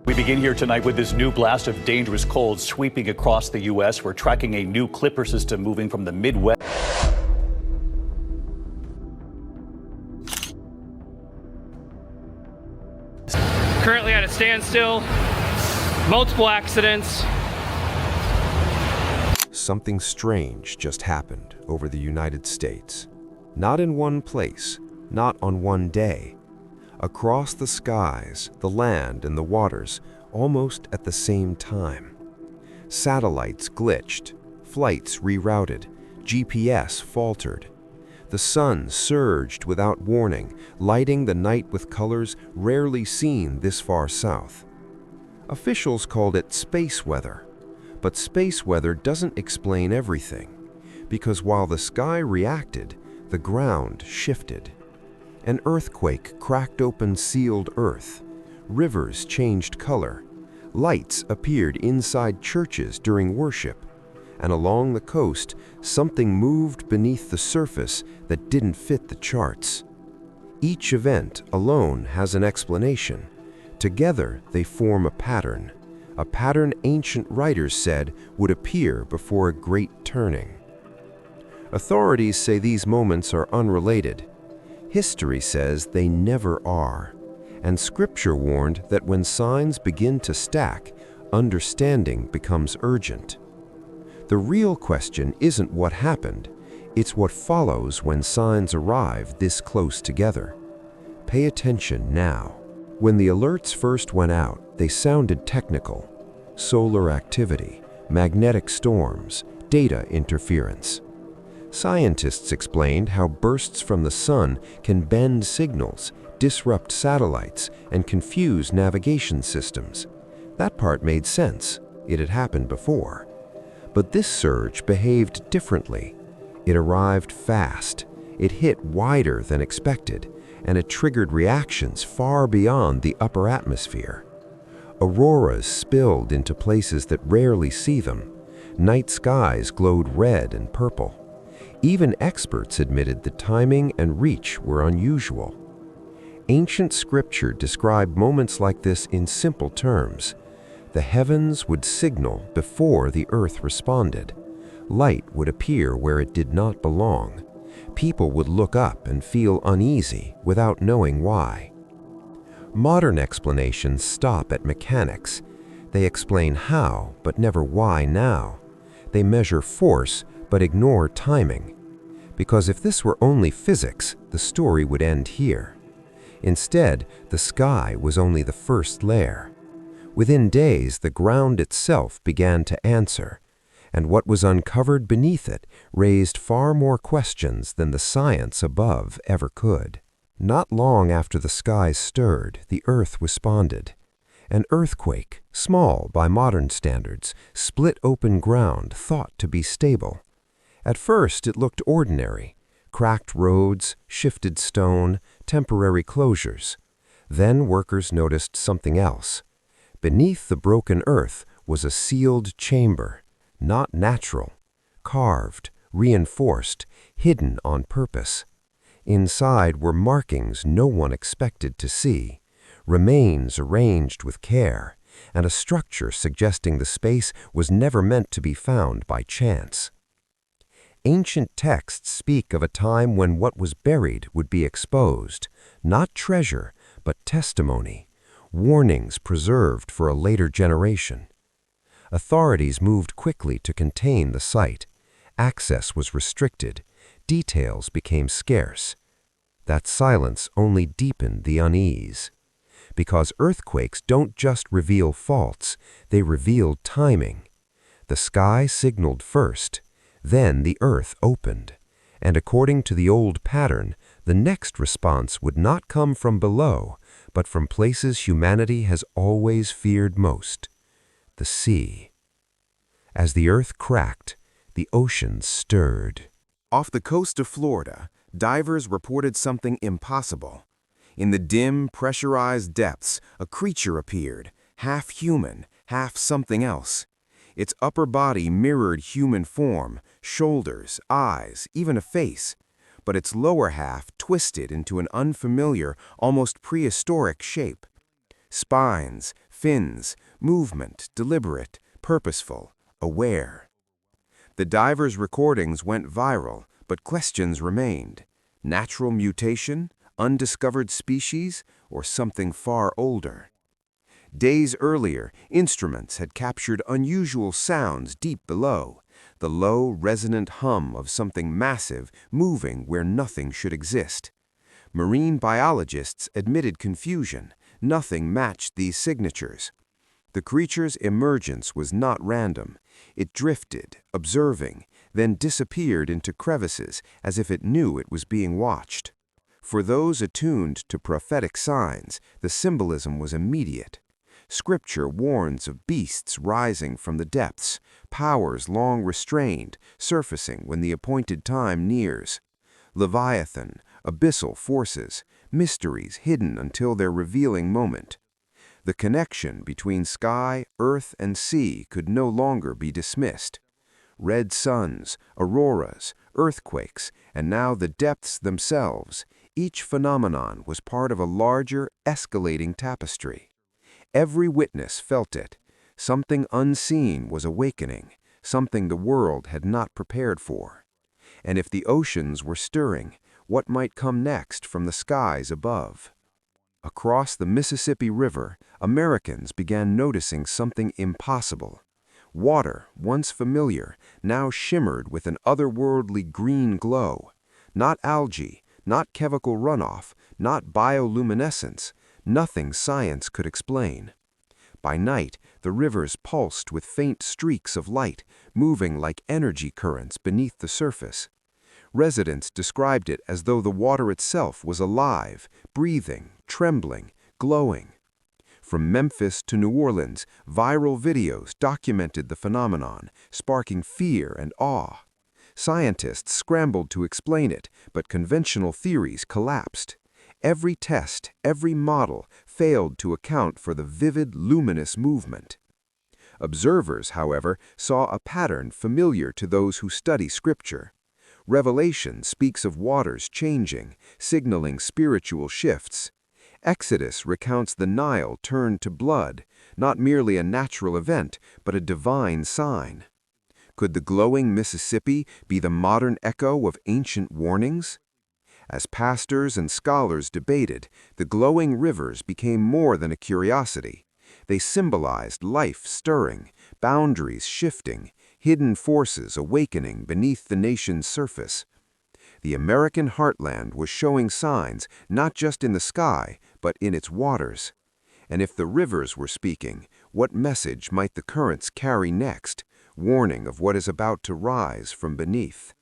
We begin here tonight with this new blast of dangerous cold sweeping across the U.S. We're tracking a new clipper system moving from the Midwest. Currently at a standstill, multiple accidents. Something strange just happened over the United States. Not in one place, not on one day. Across the skies, the land, and the waters, almost at the same time. Satellites glitched, flights rerouted, GPS faltered. The sun surged without warning, lighting the night with colors rarely seen this far south. Officials called it space weather, but space weather doesn't explain everything, because while the sky reacted, the ground shifted. An earthquake cracked open sealed earth. Rivers changed color. Lights appeared inside churches during worship. And along the coast, something moved beneath the surface that didn't fit the charts. Each event alone has an explanation. Together, they form a pattern ancient writers said would appear before a great turning. Authorities say these moments are unrelated. History says they never are, and Scripture warned that when signs begin to stack, understanding becomes urgent. The real question isn't what happened, it's what follows when signs arrive this close together. Pay attention now. When the alerts first went out, they sounded technical. Solar activity, magnetic storms, data interference. Scientists explained how bursts from the sun can bend signals, disrupt satellites, and confuse navigation systems. That part made sense. It had happened before. But this surge behaved differently. It arrived fast. It hit wider than expected, and it triggered reactions far beyond the upper atmosphere. Auroras spilled into places that rarely see them. Night skies glowed red and purple. Even experts admitted the timing and reach were unusual. Ancient scripture described moments like this in simple terms. The heavens would signal before the earth responded. Light would appear where it did not belong. People would look up and feel uneasy without knowing why. Modern explanations stop at mechanics. They explain how, but never why now. They measure force, but ignore timing. Because if this were only physics, the story would end here. Instead, the sky was only the first layer. Within days, the ground itself began to answer, and what was uncovered beneath it raised far more questions than the science above ever could. Not long after the skies stirred, the earth responded. An earthquake, small by modern standards, split open ground thought to be stable. At first, it looked ordinary. Cracked roads, shifted stone, temporary closures. Then workers noticed something else. Beneath the broken earth was a sealed chamber, not natural, carved, reinforced, hidden on purpose. Inside were markings no one expected to see, remains arranged with care, and a structure suggesting the space was never meant to be found by chance. Ancient texts speak of a time when what was buried would be exposed, not treasure, but testimony, warnings preserved for a later generation. Authorities moved quickly to contain the site. Access was restricted. Details became scarce. That silence only deepened the unease. Because earthquakes don't just reveal faults, they reveal timing. The sky signaled first. Then the earth opened, and according to the old pattern, the next response would not come from below, but from places humanity has always feared most, the sea. As the earth cracked, the ocean stirred. Off the coast of Florida, divers reported something impossible. In the dim, pressurized depths, a creature appeared, half human, half something else. Its upper body mirrored human form, shoulders, eyes, even a face, but its lower half twisted into an unfamiliar, almost prehistoric shape. Spines, fins, movement, deliberate, purposeful, aware. The divers' recordings went viral, but questions remained. Natural mutation, undiscovered species, or something far older? Days earlier, instruments had captured unusual sounds deep below, the low, resonant hum of something massive moving where nothing should exist. Marine biologists admitted confusion. Nothing matched these signatures. The creature's emergence was not random. It drifted, observing, then disappeared into crevices as if it knew it was being watched. For those attuned to prophetic signs, the symbolism was immediate. Scripture warns of beasts rising from the depths, powers long restrained, surfacing when the appointed time nears. Leviathan, abyssal forces, mysteries hidden until their revealing moment. The connection between sky, earth, and sea could no longer be dismissed. Red suns, auroras, earthquakes, and now the depths themselves, each phenomenon was part of a larger, escalating tapestry. Every witness felt it. Something unseen was awakening, something the world had not prepared for. And if the oceans were stirring, what might come next from the skies above? Across the Mississippi River, Americans began noticing something impossible. Water, once familiar, now shimmered with an otherworldly green glow. Not algae, not chemical runoff, not bioluminescence, nothing science could explain. By night, the rivers pulsed with faint streaks of light, moving like energy currents beneath the surface. Residents described it as though the water itself was alive, breathing, trembling, glowing. From Memphis to New Orleans, viral videos documented the phenomenon, sparking fear and awe. Scientists scrambled to explain it, but conventional theories collapsed. Every test, every model failed to account for the vivid, luminous movement. Observers, however, saw a pattern familiar to those who study Scripture. Revelation speaks of waters changing, signaling spiritual shifts. Exodus recounts the Nile turned to blood, not merely a natural event, but a divine sign. Could the glowing Mississippi be the modern echo of ancient warnings? As pastors and scholars debated, the glowing rivers became more than a curiosity. They symbolized life stirring, boundaries shifting, hidden forces awakening beneath the nation's surface. The American heartland was showing signs not just in the sky, but in its waters. And if the rivers were speaking, what message might the currents carry next, warning of what is about to rise from beneath?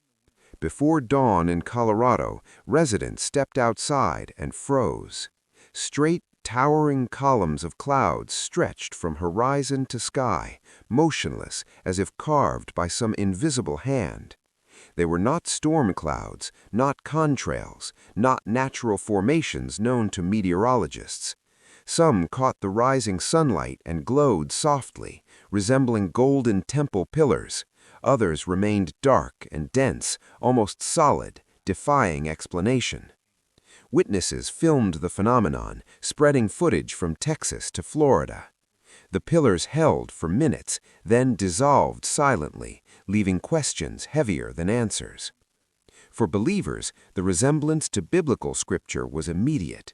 Before dawn in Colorado, residents stepped outside and froze. Straight, towering columns of clouds stretched from horizon to sky, motionless as if carved by some invisible hand. They were not storm clouds, not contrails, not natural formations known to meteorologists. Some caught the rising sunlight and glowed softly, resembling golden temple pillars. Others remained dark and dense, almost solid, defying explanation. Witnesses filmed the phenomenon, spreading footage from Texas to Florida. The pillars held for minutes, then dissolved silently, leaving questions heavier than answers. For believers, the resemblance to biblical scripture was immediate.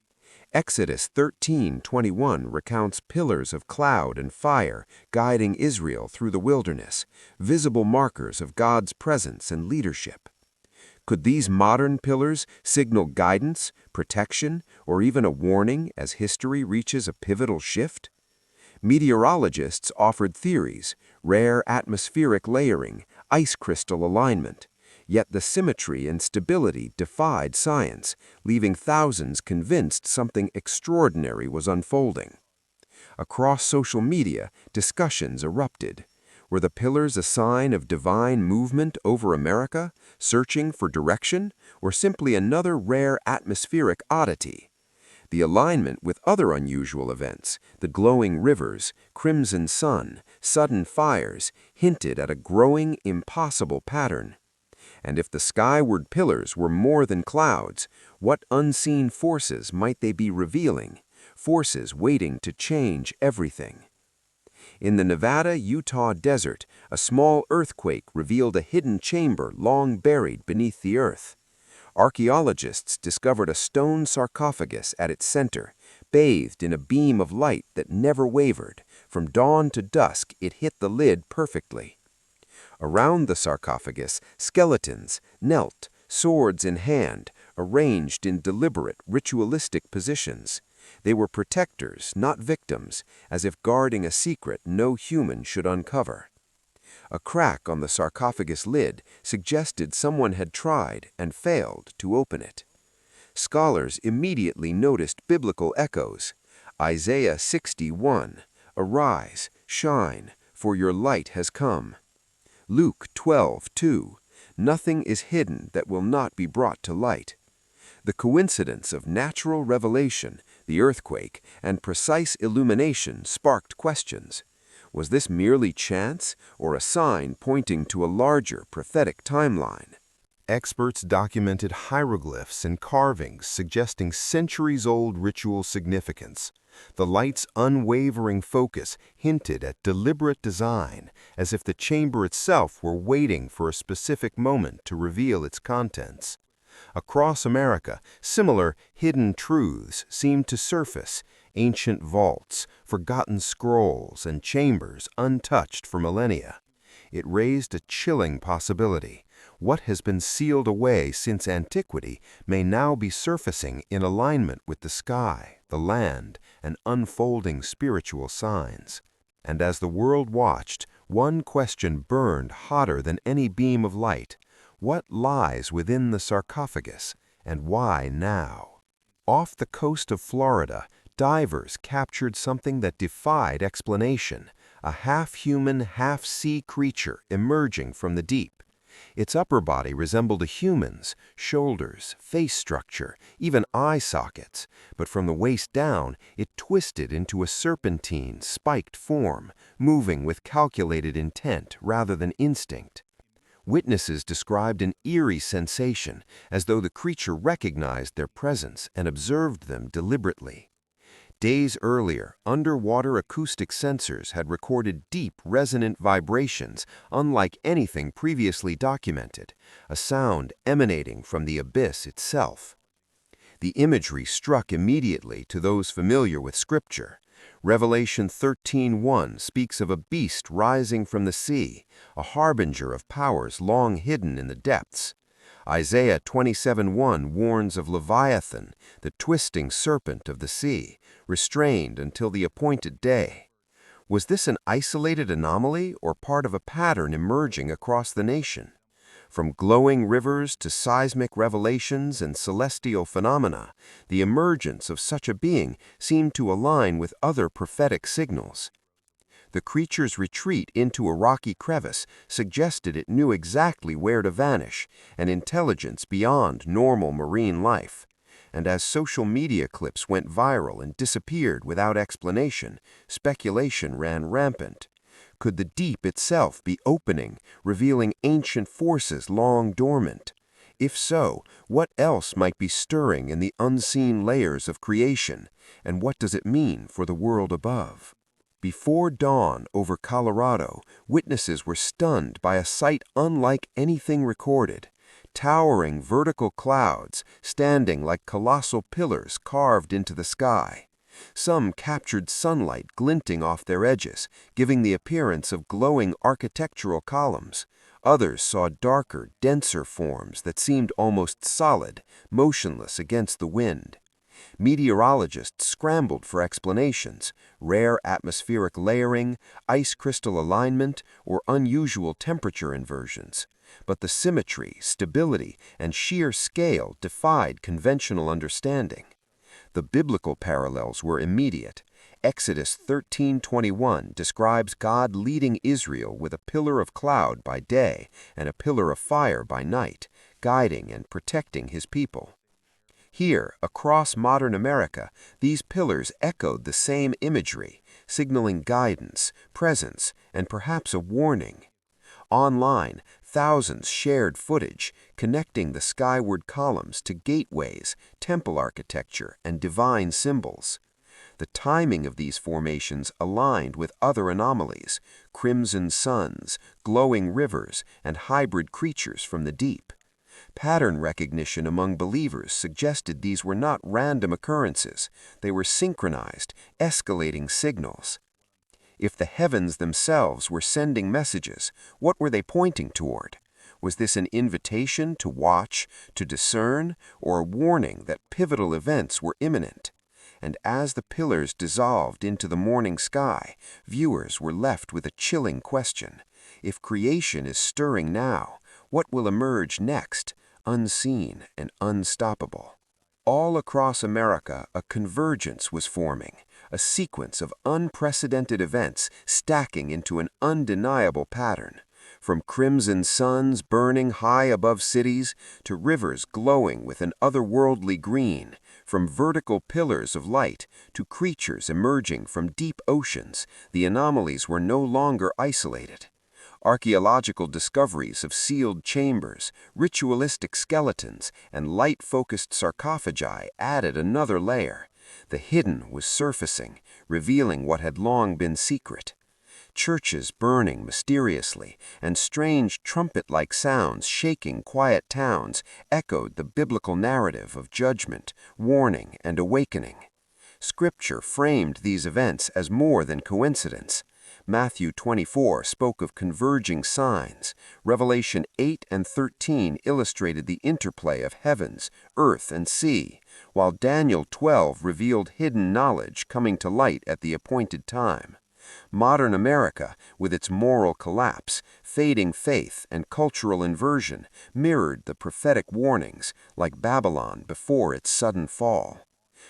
Exodus 13:21 recounts pillars of cloud and fire guiding Israel through the wilderness, visible markers of God's presence and leadership. Could these modern pillars signal guidance, protection, or even a warning as history reaches a pivotal shift? Meteorologists offered theories: rare atmospheric layering, ice crystal alignment. Yet the symmetry and stability defied science, leaving thousands convinced something extraordinary was unfolding. Across social media, discussions erupted. Were the pillars a sign of divine movement over America, searching for direction, or simply another rare atmospheric oddity? The alignment with other unusual events, the glowing rivers, crimson sun, sudden fires, hinted at a growing, impossible pattern. And if the skyward pillars were more than clouds, what unseen forces might they be revealing? forces waiting to change everything. In the Nevada-Utah desert, a small earthquake revealed a hidden chamber long buried beneath the earth. Archaeologists discovered a stone sarcophagus at its center, bathed in a beam of light that never wavered. From dawn to dusk, it hit the lid perfectly. Around the sarcophagus, skeletons knelt, swords in hand, arranged in deliberate, ritualistic positions. They were protectors, not victims, as if guarding a secret no human should uncover. A crack on the sarcophagus lid suggested someone had tried and failed to open it. Scholars immediately noticed biblical echoes. Isaiah 61, "Arise, shine, for your light has come." Luke 12:2, "Nothing is hidden that will not be brought to light." The coincidence of natural revelation, the earthquake, and precise illumination sparked questions. Was this merely chance, or a sign pointing to a larger prophetic timeline? Experts documented hieroglyphs and carvings suggesting centuries-old ritual significance. The light's unwavering focus hinted at deliberate design, as if the chamber itself were waiting for a specific moment to reveal its contents. Across America, similar hidden truths seemed to surface: ancient vaults, forgotten scrolls, and chambers untouched for millennia. It raised a chilling possibility. What has been sealed away since antiquity may now be surfacing in alignment with the sky, the land, and unfolding spiritual signs. And as the world watched, one question burned hotter than any beam of light: what lies within the sarcophagus, and why now? Off the coast of Florida, divers captured something that defied explanation: a half-human, half-sea creature emerging from the deep. Its upper body resembled a human's: shoulders, face structure, even eye sockets, but from the waist down it twisted into a serpentine, spiked form, moving with calculated intent rather than instinct. Witnesses described an eerie sensation, as though the creature recognized their presence and observed them deliberately. Days earlier, underwater acoustic sensors had recorded deep, resonant vibrations unlike anything previously documented, a sound emanating from the abyss itself. The imagery struck immediately to those familiar with Scripture. Revelation 13:1 speaks of a beast rising from the sea, a harbinger of powers long hidden in the depths. Isaiah 27:1 warns of Leviathan, the twisting serpent of the sea, restrained until the appointed day. Was this an isolated anomaly or part of a pattern emerging across the nation? From glowing rivers to seismic revelations and celestial phenomena, the emergence of such a being seemed to align with other prophetic signals. The creature's retreat into a rocky crevice suggested it knew exactly where to vanish, an intelligence beyond normal marine life. And as social media clips went viral and disappeared without explanation, speculation ran rampant. Could the deep itself be opening, revealing ancient forces long dormant? If so, what else might be stirring in the unseen layers of creation, and what does it mean for the world above? Before dawn over Colorado, witnesses were stunned by a sight unlike anything recorded: towering vertical clouds standing like colossal pillars carved into the sky. Some captured sunlight glinting off their edges, giving the appearance of glowing architectural columns. Others saw darker, denser forms that seemed almost solid, motionless against the wind. Meteorologists scrambled for explanations: rare atmospheric layering, ice crystal alignment, or unusual temperature inversions. But the symmetry, stability, and sheer scale defied conventional understanding. The biblical parallels were immediate. Exodus 13:21 describes God leading Israel with a pillar of cloud by day and a pillar of fire by night, guiding and protecting his people. Here, across modern America, these pillars echoed the same imagery, signaling guidance, presence, and perhaps a warning. Online, thousands shared footage connecting the skyward columns to gateways, temple architecture, and divine symbols. The The timing of these formations aligned with other anomalies: crimson suns, glowing rivers, and hybrid creatures from the deep. Pattern recognition among believers suggested these were not random occurrences. They were synchronized, escalating signals. If the heavens themselves were sending messages, what were they pointing toward? Was this an invitation to watch, to discern, or a warning that pivotal events were imminent? And as the pillars dissolved into the morning sky, viewers were left with a chilling question. If creation is stirring now, what will emerge next, unseen and unstoppable? All across America, a convergence was forming, a sequence of unprecedented events stacking into an undeniable pattern. From crimson suns burning high above cities to rivers glowing with an otherworldly green, from vertical pillars of light to creatures emerging from deep oceans, the anomalies were no longer isolated. Archaeological discoveries of sealed chambers, ritualistic skeletons, and light-focused sarcophagi added another layer. The hidden was surfacing, revealing what had long been secret. Churches burning mysteriously, and strange trumpet-like sounds shaking quiet towns echoed the biblical narrative of judgment, warning, and awakening. Scripture framed these events as more than coincidence. Matthew 24 spoke of converging signs. Revelation 8 and 13 illustrated the interplay of heavens, earth, and sea, while Daniel 12 revealed hidden knowledge coming to light at the appointed time. Modern America, with its moral collapse, fading faith, and cultural inversion, mirrored the prophetic warnings, like Babylon before its sudden fall.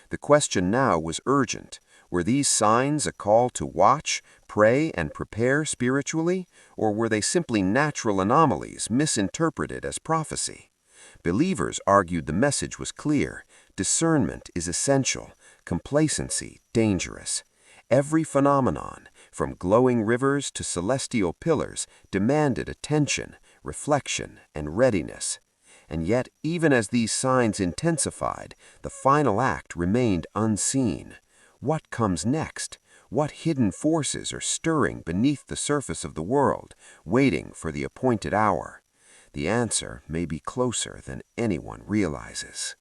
The question now was urgent. Were these signs a call to watch, pray, and prepare spiritually, or were they simply natural anomalies misinterpreted as prophecy? Believers argued the message was clear: discernment is essential, complacency dangerous. Every phenomenon, from glowing rivers to celestial pillars, demanded attention, reflection, and readiness. And yet, even as these signs intensified, the final act remained unseen. What comes next? What hidden forces are stirring beneath the surface of the world, waiting for the appointed hour? The answer may be closer than anyone realizes.